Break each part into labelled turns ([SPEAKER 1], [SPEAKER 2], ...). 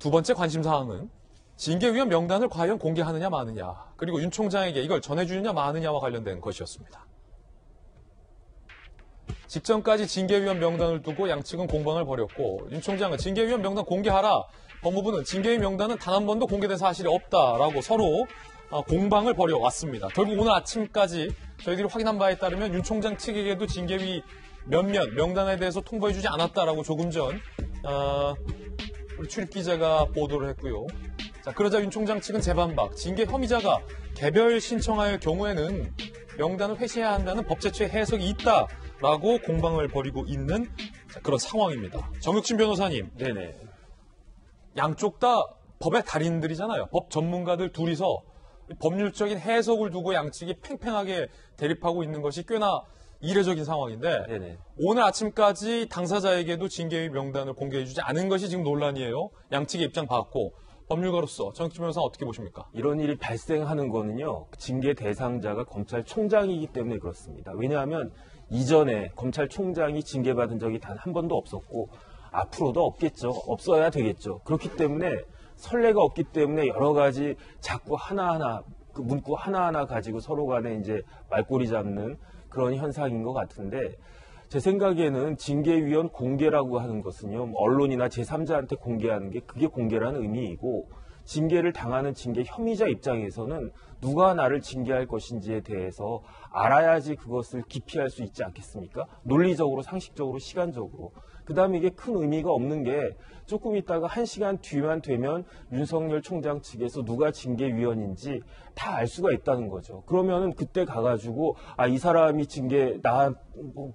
[SPEAKER 1] 두 번째 관심사항은 징계위원 명단을 과연 공개하느냐 마느냐, 그리고 윤 총장에게 이걸 전해주느냐 마느냐와 관련된 것이었습니다. 직전까지 징계위원 명단을 두고 양측은 공방을 벌였고, 윤 총장은 징계위원 명단 공개하라, 법무부는 징계위 명단은 단 한 번도 공개된 사실이 없다라고 서로 공방을 벌여왔습니다. 결국 오늘 아침까지 저희들이 확인한 바에 따르면 윤 총장 측에게도 징계위 몇몇 명단에 대해서 통보해주지 않았다라고 조금 전 우리 출입기자가 보도를 했고요. 자, 그러자 윤 총장 측은 재반박, 징계 혐의자가 개별 신청할 경우에는 명단을 회시해야 한다는 법제처의 해석이 있다라고 공방을 벌이고 있는 그런 상황입니다. 정혁진 변호사님,
[SPEAKER 2] 네네.
[SPEAKER 1] 양쪽 다 법의 달인들이잖아요. 법 전문가들 둘이서 법률적인 해석을 두고 양측이 팽팽하게 대립하고 있는 것이 꽤나 이례적인 상황인데,
[SPEAKER 2] 네네.
[SPEAKER 1] 오늘 아침까지 당사자에게도 징계위 명단을 공개해주지 않은 것이 지금 논란이에요. 양측의 입장 봤고, 법률가로서 정혁진 변호사 어떻게 보십니까?
[SPEAKER 2] 이런 일이 발생하는 거는요, 징계 대상자가 검찰총장이기 때문에 그렇습니다. 왜냐하면 이전에 검찰총장이 징계받은 적이 단 한 번도 없었고 앞으로도 없겠죠. 없어야 되겠죠. 그렇기 때문에 선례가 없기 때문에 여러 가지 자꾸 하나하나 그 문구 하나하나 가지고 서로 간에 이제 말꼬리 잡는 그런 현상인 것 같은데, 제 생각에는 징계위원 공개라고 하는 것은요, 언론이나 제3자한테 공개하는 게 그게 공개라는 의미이고, 징계를 당하는 징계 혐의자 입장에서는 누가 나를 징계할 것인지에 대해서 알아야지 그것을 기피할 수 있지 않겠습니까? 논리적으로, 상식적으로, 시간적으로. 그 다음에 이게 큰 의미가 없는 게, 조금 있다가 1시간 뒤만 되면 윤석열 총장 측에서 누가 징계위원인지 다 알 수가 있다는 거죠. 그러면은 그때 가가지고 이 사람이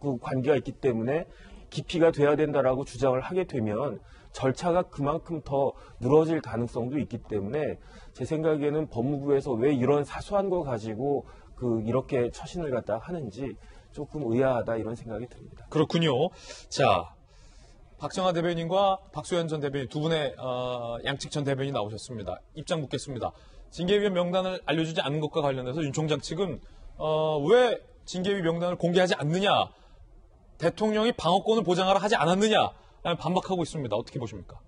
[SPEAKER 2] 그 관계가 있기 때문에 기피가 돼야 된다라고 주장을 하게 되면 절차가 그만큼 더 늘어질 가능성도 있기 때문에, 제 생각에는 법무부에서 왜 이런 사소한 거 가지고 이렇게 처신을 갖다 하는지 조금 의아하다, 이런 생각이 듭니다.
[SPEAKER 1] 그렇군요. 자, 박정하 대변인과 박소연 전 대변인 두 분의 양측 전 대변인이 나오셨습니다. 입장 묻겠습니다. 징계위원 명단을 알려주지 않은 것과 관련해서 윤 총장 측은 왜 징계위 명단을 공개하지 않느냐, 대통령이 방어권을 보장하라 하지 않았느냐 반박하고 있습니다. 어떻게 보십니까?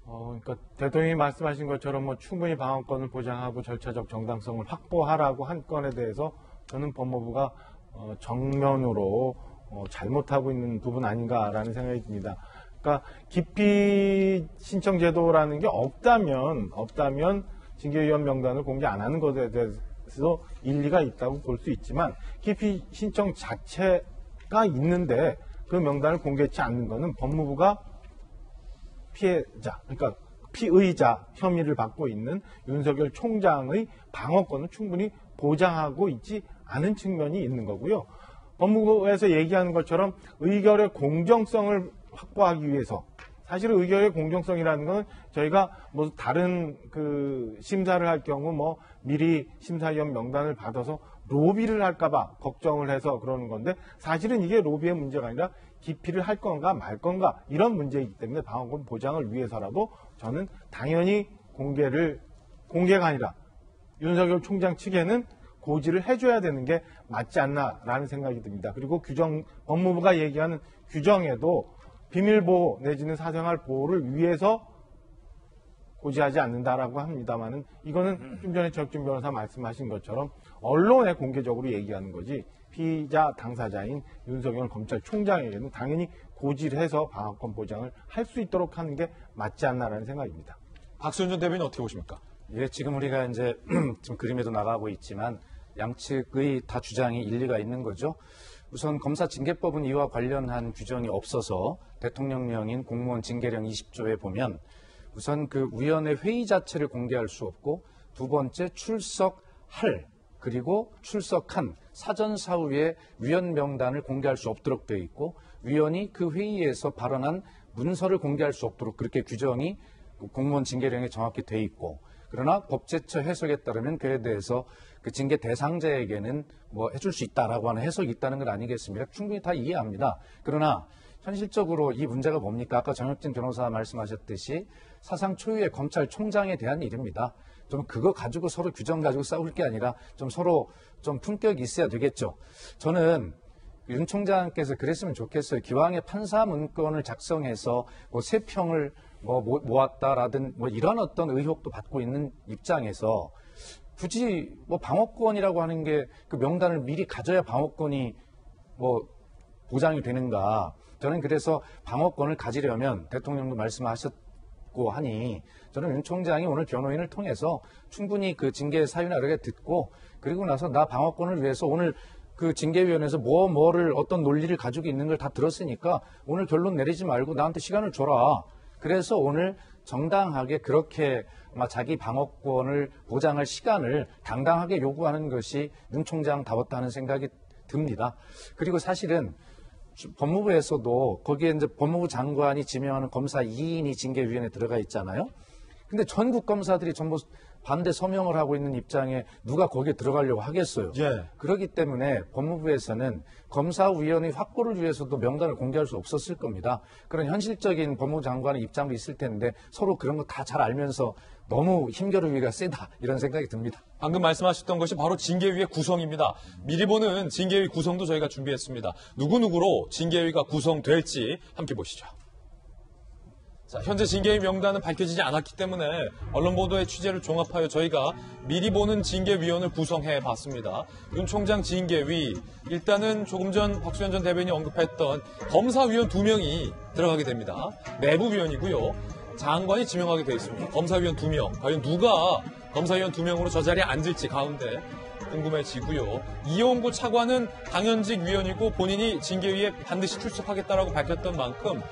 [SPEAKER 3] 그러니까 대통령이 말씀하신 것처럼 충분히 방어권을 보장하고 절차적 정당성을 확보하라고 한 건에 대해서 저는 법무부가 정면으로 잘못하고 있는 부분 아닌가라는 생각이 듭니다. 그러니까 기피 신청 제도라는 게 없다면 징계위원 명단을 공개 안 하는 것에 대해서 일리가 있다고 볼 수 있지만, 기피 신청 자체가 있는데 그 명단을 공개하지 않는 것은 법무부가 피해자, 그러니까 피의자 혐의를 받고 있는 윤석열 총장의 방어권을 충분히 보장하고 있지 않은 측면이 있는 거고요. 법무부에서 얘기하는 것처럼 의결의 공정성을 확보하기 위해서, 사실은 의결의 공정성이라는 건 저희가 다른 심사를 할 경우 미리 심사위원 명단을 받아서 로비를 할까봐 걱정을 해서 그러는 건데, 사실은 이게 로비의 문제가 아니라 기피를 할 건가 말 건가 이런 문제이기 때문에 방어권 보장을 위해서라도 저는 당연히 공개가 아니라 윤석열 총장 측에는 고지를 해줘야 되는 게 맞지 않나라는 생각이 듭니다. 그리고 법무부가 얘기하는 규정에도 비밀보호 내지는 사생활 보호를 위해서 고지하지 않는다라고 합니다만은, 이거는 좀 전에 정혁진 변호사 말씀하신 것처럼 언론에 공개적으로 얘기하는 거지, 피의자 당사자인 윤석열 검찰총장에게는 당연히 고지를 해서 방어권 보장을 할 수 있도록 하는 게 맞지 않나라는 생각입니다.
[SPEAKER 1] 박소연 전 대변인 어떻게 보십니까?
[SPEAKER 4] 예, 지금 우리가 이제 지금 그림에도 나가고 있지만 양측의 다 주장이 일리가 있는 거죠. 우선 검사징계법은 이와 관련한 규정이 없어서 대통령령인 공무원 징계령 20조에 보면 우선 그 위원회 회의 자체를 공개할 수 없고, 두 번째 출석할 그리고 출석한 사전 사후에 위원 명단을 공개할 수 없도록 되어 있고, 위원이 그 회의에서 발언한 문서를 공개할 수 없도록 그렇게 규정이 공무원 징계령에 정확히 되어 있고, 그러나 법제처 해석에 따르면 그에 대해서 그 징계 대상자에게는 해줄 수 있다라고 하는 해석이 있다는 건 아니겠습니까? 충분히 다 이해합니다. 그러나 현실적으로 이 문제가 뭡니까? 아까 정혁진 변호사 말씀하셨듯이 사상 초유의 검찰총장에 대한 일입니다. 좀 그거 가지고 서로 규정 가지고 싸울 게 아니라 좀 서로 좀 품격이 있어야 되겠죠. 저는 윤 총장께서 그랬으면 좋겠어요. 기왕에 판사 문건을 작성해서 세평을 모았다라든 뭐 이런 어떤 의혹도 받고 있는 입장에서 굳이 뭐 방어권이라고 하는 게 그 명단을 미리 가져야 방어권이 뭐 보장이 되는가. 저는 그래서 방어권을 가지려면 대통령도 말씀하셨고 하니 저는 윤 총장이 오늘 변호인을 통해서 충분히 그 징계 사유나 이렇게 듣고 그리고 나서 나 방어권을 위해서 오늘 그 징계위원회에서 뭐를 어떤 논리를 가지고 있는 걸 다 들었으니까 오늘 결론 내리지 말고 나한테 시간을 줘라. 그래서 오늘 정당하게 그렇게 자기 방어권을 보장할 시간을 당당하게 요구하는 것이 윤 총장다웠다는 생각이 듭니다. 그리고 사실은 법무부에서도 거기에 이제 법무부 장관이 지명하는 검사 2인이 징계위원회에 들어가 있잖아요. 근데 전국 검사들이 전부 반대 서명을 하고 있는 입장에 누가 거기에 들어가려고 하겠어요.
[SPEAKER 1] 예.
[SPEAKER 4] 그렇기 때문에 법무부에서는 검사위원회 확보를 위해서도 명단을 공개할 수 없었을 겁니다. 그런 현실적인 법무부 장관의 입장도 있을 텐데 서로 그런 거 다 잘 알면서 너무 힘겨루기가 세다 이런 생각이 듭니다.
[SPEAKER 1] 방금 말씀하셨던 것이 바로 징계위의 구성입니다. 미리 보는 징계위 구성도 저희가 준비했습니다. 누구누구로 징계위가 구성될지 함께 보시죠. 자, 현재 징계위 명단은 밝혀지지 않았기 때문에 언론 보도의 취재를 종합하여 저희가 미리 보는 징계위원을 구성해 봤습니다. 윤 총장 징계위, 일단은 조금 전 박수현 전 대변인이 언급했던 검사위원 2명이 들어가게 됩니다. 내부위원이고요. 장관이 지명하게 되어 있습니다. 검사위원 2명. 과연 누가 검사위원 2명으로 저 자리에 앉을지 가운데 궁금해지고요. 이용구 차관은 당연직 위원이고 본인이 징계위에 반드시 출석하겠다라고 밝혔던 만큼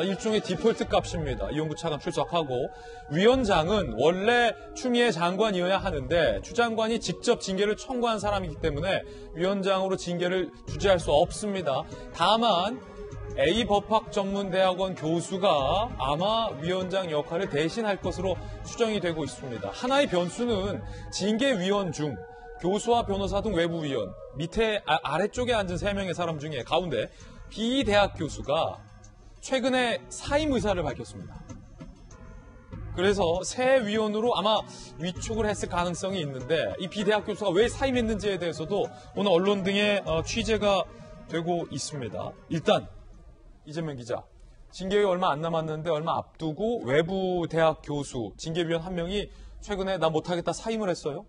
[SPEAKER 1] 일종의 디폴트 값입니다. 이용구 차관 출석하고 위원장은 원래 추미애 장관이어야 하는데 추 장관이 직접 징계를 청구한 사람이기 때문에 위원장으로 징계를 주재할 수 없습니다. 다만 A법학전문대학원 교수가 아마 위원장 역할을 대신할 것으로 추정이 되고 있습니다. 하나의 변수는 징계위원 중 교수와 변호사 등 외부위원, 밑에 아래쪽에 앉은 3명의 사람 중에 가운데 B대학 교수가 최근에 사임 의사를 밝혔습니다. 그래서 새 위원으로 아마 위촉을 했을 가능성이 있는데 이 B대학 교수가 왜 사임했는지에 대해서도 오늘 언론 등의 취재가 되고 있습니다. 일단 이재명 기자, 징계위 얼마 안 남았는데 얼마 앞두고 외부 대학 교수, 징계위원 한 명이 최근에 나 못하겠다 사임을 했어요?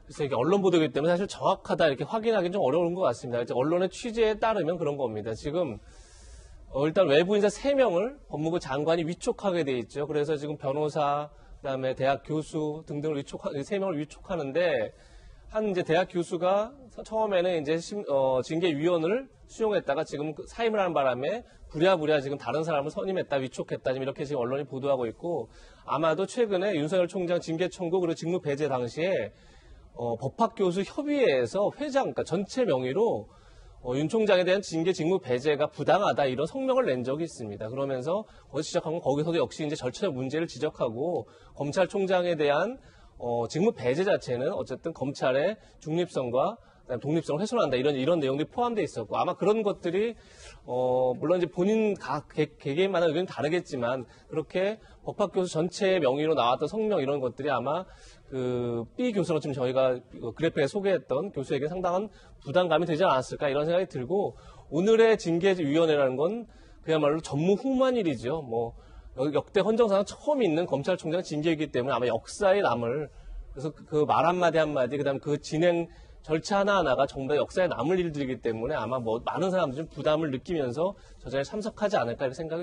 [SPEAKER 5] 그래서 이게 언론 보도이기 때문에 사실 정확하다 이렇게 확인하기는 좀 어려운 것 같습니다. 언론의 취재에 따르면 그런 겁니다. 지금 일단 외부 인사 3명을 법무부 장관이 위촉하게 돼 있죠. 그래서 지금 변호사, 그다음에 대학 교수 등등을 3명을 위촉하는데 한 이제 대학 교수가 처음에는 이제 징계위원을 수용했다가 지금 사임을 하는 바람에 부랴부랴 지금 다른 사람을 선임했다, 위촉했다, 지금 이렇게 지금 언론이 보도하고 있고 아마도 최근에 윤석열 총장 징계 청구 그리고 직무 배제 당시에 법학교수 협의회에서 회장, 그러니까 전체 명의로 윤 총장에 대한 징계 직무 배제가 부당하다 이런 성명을 낸 적이 있습니다. 그러면서 거기서 지적한 건 거기서도 역시 이제 절차적 문제를 지적하고 검찰총장에 대한 직무 배제 자체는 어쨌든 검찰의 중립성과 독립성을 훼손한다 이런 내용들이 포함되어 있었고 아마 그런 것들이 물론 이제 본인 개개인마다 의견이 다르겠지만 그렇게 법학교수 전체의 명의로 나왔던 성명 이런 것들이 아마 그 B 교수로 지금 저희가 그래프에 소개했던 교수에게 상당한 부담감이 되지 않았을까 이런 생각이 들고 오늘의 징계위원회라는 건 그야말로 전무후무한 일이죠. 뭐 역대 헌정사상 처음 있는 검찰총장 징계이기 때문에 아마 역사에 남을 그래서 그 말 한마디 한마디 그다음에 그 진행 절차 하나하나가 전부 다 역사에 남을 일들이기 때문에 아마 뭐 많은 사람들이 좀 부담을 느끼면서 저 자리에 참석하지 않을까 이런 생각이 됩니다.